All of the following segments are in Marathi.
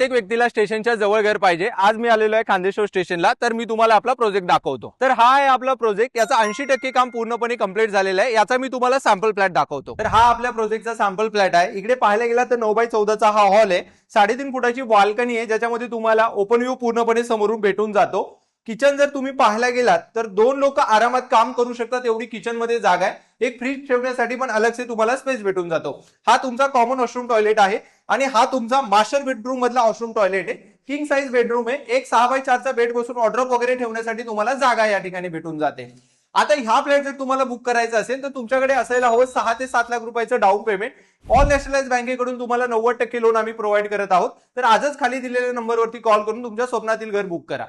प्रत्येक व्यक्तीला स्टेशनच्या जवळ घर पाहिजे। आज मी आलेलो आहे खांदेश्वर स्टेशनला, तर मी तुम्हाला आपला प्रोजेक्ट दाखवतो। तर हा आहे आपला प्रोजेक्ट, याचा 80% काम पूर्णपणे कंप्लीट झालेला आहे। याचा मी तुम्हाला सॅम्पल फ्लॅट दाखवतो। तर हा आपल्या प्रोजेक्टचा सॅम्पल फ्लॅट आहे। इकडे पाहायला गेला तर 9x14चा हा हॉल आहे, 3.5 फुटाची बाल्कनी आहे, ज्याच्यामध्ये तुम्हाला ओपन व्ह्यू पूर्णपणे समोरून भेटून जातो। किचन जर तुम्ही पाहायला गेलात तर 2 लोक आरामात काम करू शकतात एवढी किचन मध्ये जागा आहे। एक फ्रीज ठेवण्यासाठी पण अलग से तुम्हाला स्पेस भेटून जातो। हा तुमचा कॉमन वॉशरूम टॉयलेट आहे आणि हा तुमचा मास्टर बेडरूम मधला वॉशरूम टॉयलेट आहे। किंग साइज बेडरूम आहे। एक 6x4चा बेड बसून वॉर्डरोब वगैरे ठेवण्यासाठी तुम्हाला जागा या ठिकाणी भेटून जाते। आता ह्या फ्लॅट जर तुम्हाला बुक करायचा असेल तर तुमच्याकडे असायला हवं 6 ते 7 लाख रुपयाचं डाऊन पेमेंट। ऑल नॅशनलाइज बँकेकडून तुम्हाला 90% लोन आम्ही प्रोव्हाइड करत आहोत। तर आजच खाली दिलेल्या नंबरवरती कॉल करून तुमच्या स्वप्नातील घर बुक करा।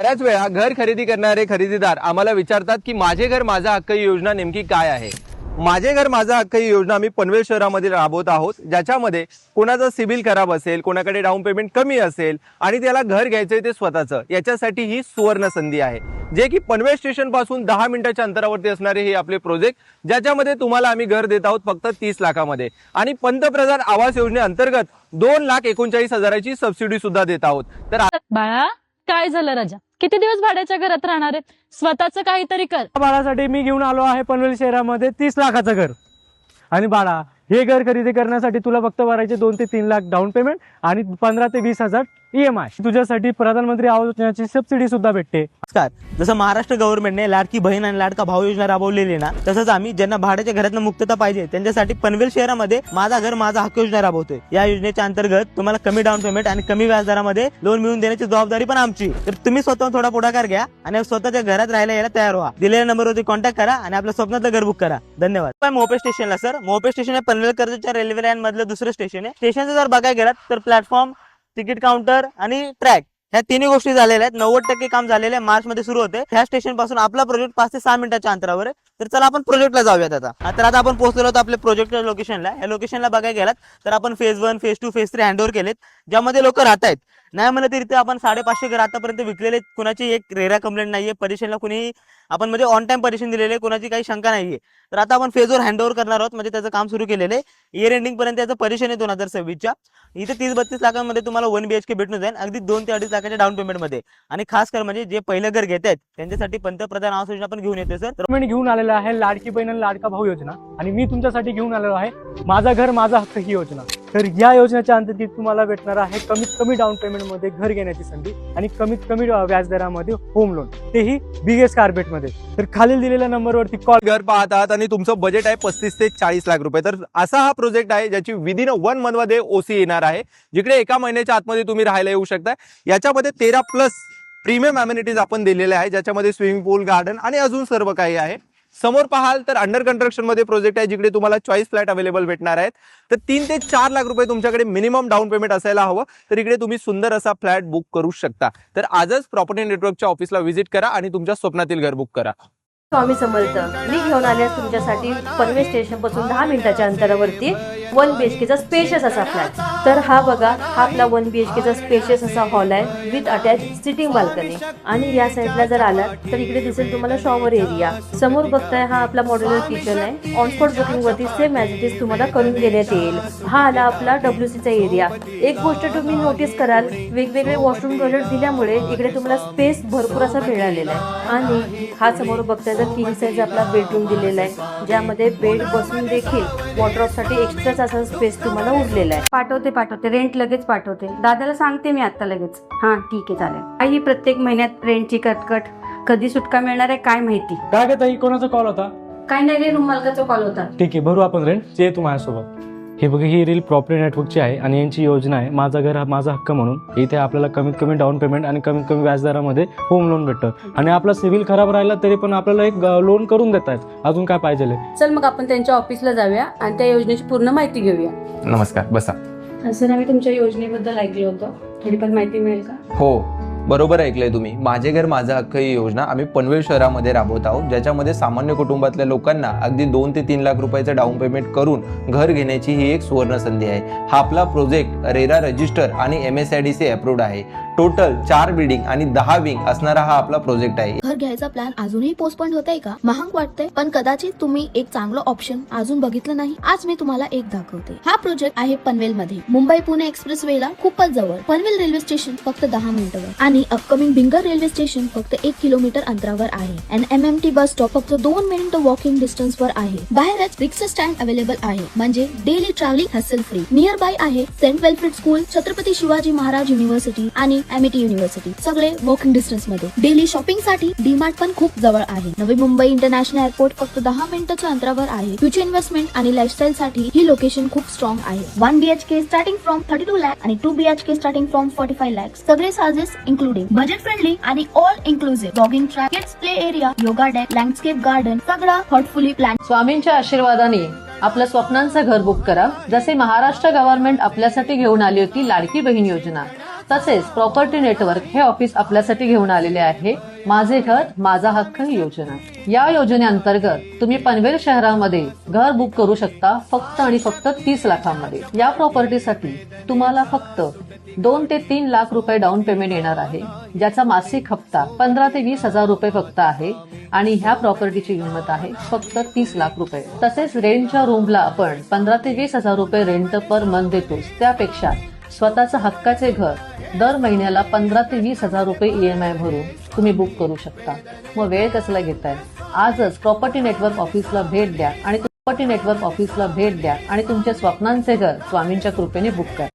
बऱ्याच वेळा घर खरेदी करणारे खरेदीदार आम्हाला विचारतात की माझे घर माझा हक्क ही योजना नेमकी काय आहे। माझे घर माझा हक्क ही योजना आम्ही पनवेल शहरामध्ये राबवत आहोत, ज्याच्यामध्ये कोणाचा सिबिल खराब असेल, कोणाकडे डाऊन पेमेंट कमी असेल आणि त्याला घर घ्यायचंय ते स्वतःचं, याच्यासाठी ही सुवर्ण संधी आहे। जे की पनवेल स्टेशन पासून 10 मिनिटाच्या अंतरावरती असणारे हे आपले प्रोजेक्ट, ज्याच्यामध्ये तुम्हाला आम्ही घर देत आहोत फक्त 30 लाखामध्ये आणि पंतप्रधान आवास योजनेअंतर्गत 2,39,000ची सबसिडी सुद्धा देत आहोत। तर बाळा, काय झालं राजा? किती दिवस भाड्याच्या घरात राहणार आहे? स्वतःचं काहीतरी कर। बाळासाठी मी घेऊन आलो आहे पनवेल शहरामध्ये 30 लाखाचं घर। आणि बाळा, हे घर खरेदी करण्यासाठी तुला फक्त भरायचे 2 ते 3 लाख डाऊन पेमेंट आणि 15 ते 20,000 EMI। तुझ्यासाठी प्रधानमंत्री आवास योजनेची सबसिडी सुद्धा भेटते। नमस्कार। जसं महाराष्ट्र गव्हर्नमेंटने लाडकी बहीण आणि लाडका भाऊ योजना राबवलेली आहे ना, तसंच आम्ही ज्यांना भाड्याच्या घरातून मुक्तता पाहिजे त्यांच्यासाठी पनवेल शहरामध्ये माझा घर माझा हक्क योजना राबवतोय। या योजनेच्या अंतर्गत तुम्हाला कमी डाऊन पेमेंट आणि कमी व्याजदरामध्ये लोन मिळवून देण्याची जबाबदारी पण आमची। तर तुम्ही स्वतः थोडा पुढाकार घ्या आणि स्वतःच्या घरात राहायला यायला तयार व्हा। दिलेल्या नंबरवरती कॉन्टॅक्ट करा आणि आपल्या स्वप्नातलं घर बुक करा। धन्यवाद। मोपे स्टेशनला सर, मोपे स्टेशन हे पनवेल कर्जतच्या रेल्वे लाईन मधलं दुसरं स्टेशन आहे। स्टेशनचं जर बघायला गेलात तर प्लॅटफॉर्म, तिकीट काउंटर आणि ट्रॅक ह्या तिन्ही गोष्टी झालेल्या आहेत। 90% काम झालेलं आहे। मार्च मध्ये सुरू होते। ह्या स्टेशन पासून आपला प्रोजेक्ट 5 ते 6 मिनिटाच्या अंतरावर आहे। तर चला आपण प्रोजेक्टला जाऊयात आता आता आपण पोहोचलो आहोत आपल्या प्रोजेक्टच्या लोकेशनला। या लोकेशनला बघायला गेलात तर आपण फेज 1, फेज 2, फेज 3 हँडओव्हर केलेत, ज्यामध्ये लोक राहत आहेत। नाही म्हणलं तरी आपण 550 घर आतापर्यंत विकलेले, कुणाची एक रेरा कंप्लेंट नाहीये, परेशनला कुणी आपण म्हणजे ऑन टाइम परेशन दिलेले, कुणाची काही शंका नाहीये। तर आता आपण फेजवर हँडओव्हर करणार आहोत, म्हणजे त्याचं काम सुरू केलेलं आहे। इयर एंडिंग पर्यंत याचं परेशन आहे 2026च्या। इथे 30-32 लाखांमध्ये तुम्हाला 1 BHK भेटून जाईल, अगदी 2 ते 2.5 लाखाच्या डाऊन पेमेंट मध्ये। आणि खास कर म्हणजे जे पहिलं घर घेत आहेत त्यांच्यासाठी पंतप्रधान आवास योजना पण घेऊन येते सर। तर मी घेऊन आलेलो आहे लाडकी बहीण आणि लाडका भाऊ योजना, आणि मी तुमच्यासाठी घेऊन आलेलो आहे माझा घर माझा हक्क ही योजना। तर या योजनेच्या अंतर्गत तुम्हाला भेटणार आहे कमीत कमी डाऊन पेमेंट मध्ये घर घेण्याची संधी आणि कमीत कमी व्याजदरामध्ये होम लोन, तेही बिगेस्ट कार्पेट मध्ये। तर खालील दिलेल्या नंबरवरती कॉल घर पाहतात आणि तुमचं बजेट आहे 35 ते 40 लाख रुपये। तर असा हा प्रोजेक्ट आहे ज्याची विदिन 1 मंथ मध्ये ओसी येणार आहे, जिकडे 1 महिन्याच्या आतमध्ये तुम्ही राहायला येऊ शकता। याच्यामध्ये 13+ प्रीमियम अमेनिटीज आपण दिलेले आहे, ज्याच्यामध्ये स्विमिंग पूल, गार्डन आणि अजून सर्व काही आहे। समोर पाहाल तर अंडर कंस्ट्रक्शन मध्ये प्रोजेक्ट आहे, जिकडे तुम्हाला चॉईस फ्लॅट अवेलेबल भेटणार आहेत। तर 3 ते 4 लाख रुपये तुमच्याकडे मिनिमम डाऊन पेमेंट असायला हवं, तर इकडे तुम्ही सुंदर असा फ्लॅट बुक करू शकता। तर आजच प्रॉपर्टी नेटवर्कच्या ऑफिसला व्हिजिट करा आणि तुमच्या स्वप्नातील घर बुक करा। स्वामी समर्थ, मी घेऊन आले तुमच्यासाठी पनवेल स्टेशन पासून 10 मिनिटाच्या अंतरावरती 1 BHKचा स्पेशियस असा फ्लॅट। तर हा बघा, हा आपला 1 BHKचा स्पेशियस असा हॉल आहे विथ अटॅच सिटिंग बाल्कनी। आणि या साईडला जर आला तर इकडे दिसेल तुम्हाला शॉवर एरिया। समोर बघताय हा आपला मॉड्युलर किचन आहे। ऑन स्पॉट बुकिंग वरती सेम ॲज इट इज तुम्हाला करून देण्यात येईल। हा आला आपला WCचा एरिया। एक गोष्ट तुम्ही नोटीस कराल, वेगवेगळे वॉशरूम टॉयलेट दिल्यामुळे इकडे तुम्हाला स्पेस भरपूर असा मिळालेला आहे। आणि हा समोर बघताय तर किंग साइज आपला बेडरूम दिलेला आहे, ज्यामध्ये बेड बसून देखील वॉर्डरोब साठी एक्स्ट्राचा असा स्पेस तुम्हाला उरलेला आहे। पाठवते रेंट लगेच पाठवते। दादाला सांगते मी आता लगेच। हा ठीक आहे, चालेल। काही प्रत्येक महिन्यात रेंटची कटकट, कधी सुटका मिळणार आहे काय माहिती। काय ग ताई, कोणाचा कॉल होता? काय नाही रे, रूम मालकाचा कॉल होता। ठीक आहे, भरू आपण रेंट, जे तुम्हाला हे बघा, ही रील प्रॉपर्टी नेटवर्कची आहे आणि यांची योजना आहे माझा घर माझा हक्क म्हणून। इथे आपल्याला कमीत कमी डाऊन पेमेंट आणि कमीत कमी व्याजदरामध्ये होम लोन भेटतं आणि आपला सिव्हिल खराब राहिला तरी पण आपल्याला एक लोन करून देत आहेत। अजून काय पाहिजे? चल मग आपण त्यांच्या ऑफिसला जाऊया आणि त्या योजनेची पूर्ण माहिती घेऊया। नमस्कार, बसा। सर, आम्ही तुमच्या योजनेबद्दल ऐकलं होतं, थोडीफार माहिती मिळेल का? हो, बरोबर ऐकलंय तुम्ही। माझे घर माझा हक्क ही योजना आम्ही पनवेल शहरामध्ये राबवत आहोत, ज्याच्यामध्ये सामान्य कुटुंबातल्या लोकांना अगदी 2 ते 3 लाख रुपयाचं डाऊन पेमेंट करून घर घेण्याची ही एक सुवर्ण संधी आहे। हा आपला प्रोजेक्ट रेरा रजिस्टर आणि MSIDC अप्रूव्ड आहे। टोटल 4 बिल्डिंग आणि 10 विंग असणारा हा आपला प्रोजेक्ट आहे। घर घ्यायचा प्लॅन अजूनही पोस्टपोन होतंय का? महाग वाटतंय, पण कदाचित तुम्ही एक चांगलं ऑप्शन अजून बघितलं नाही. आज मी तुम्हाला एक दाखवते. हा प्रोजेक्ट आहे पनवेल मध्ये, मुंबई पुणे एक्सप्रेस वेला खूपच जवळ. पनवेल रेल्वे स्टेशन फक्त 10 मिनिटावर आणि अपकमिंग भिंगर रेल्वे स्टेशन फक्त 1 किलोमीटर अंतरावर आहे. MMT बस स्टॉप फक्त 2 मिनिट वॉकिंग डिस्टन्स वर आहे. बाहेरच रिक्षा स्टँड अवेलेबल आहे, म्हणजे daily travelling hassle free. Near by आहे saint Wilfred school, Chhatrapati Shivaji Maharaj university आणि MIT युनिव्हर्सिटी, सगळे वॉकिंग डिस्टन्स मध्ये. डेली शॉपिंग साठी डीमार्ट पण खूप जवळ आहे. नवी मुंबई इंटरनॅशनल एअरपोर्ट फक्त 10 मिनिटाच्या अंतरावर आहे. फ्युचर इन्व्हेस्टमेंट आणि लाईफस्टाईल साठी ही लोकेशन खूप स्ट्रॉंग आहे. 1 BHK स्टार्टिंग फ्रॉम 32 लाख आणि 2 BHK स्टार्टिंग फ्रॉम 45 लाख. सगळे चार्जेस इन्क्लुडिंग, बजेट फ्रेंडली आणि all inclusive. Jogging track, kids play area, yoga deck, landscape garden, सगळं थॉटफुली प्लॅन. स्वामींच्या आशीर्वादाने आपलं स्वप्नांचं घर बुक करा. जसे महाराष्ट्र गव्हर्नमेंट आपल्यासाठी घेऊन आली होती लाडकी बहीण योजना, तसेच प्रॉपर्टी नेटवर्क हे ऑफिस आपल्यासाठी घेऊन आलेले आहे माझे घर माझा हक्क ही योजना. या योजनेअंतर्गत तुम्ही पनवेल शहरामध्ये घर बुक करू शकता फक्त आणि फक्त 30 लाखांमध्ये. या प्रॉपर्टीसाठी तुम्हाला फक्त 2 ते 3 लाख रुपये डाऊन पेमेंट येणार आहे, ज्याचा मासिक हप्ता 15 ते 20 हजार रुपये फक्त आहे आणि ह्या प्रॉपर्टीची किंमत आहे फक्त 30 लाख रुपये. तसेच रेंटच्या रूमला आपण 15 ते 20 हजार रुपये रेंट पर मंथ देतोच, त्यापेक्षा स्वतःचं हक्काचे घर दर महिन्याला 15 ते 20 हजार रुपये EMI भरून तुम्ही बुक करू शकता. मग वेळ कसला घेताय? आजच प्रॉपर्टी नेटवर्क ऑफिसला भेट द्या आणि तुमच्या स्वप्नांचे घर स्वामींच्या कृपेने बुक करा.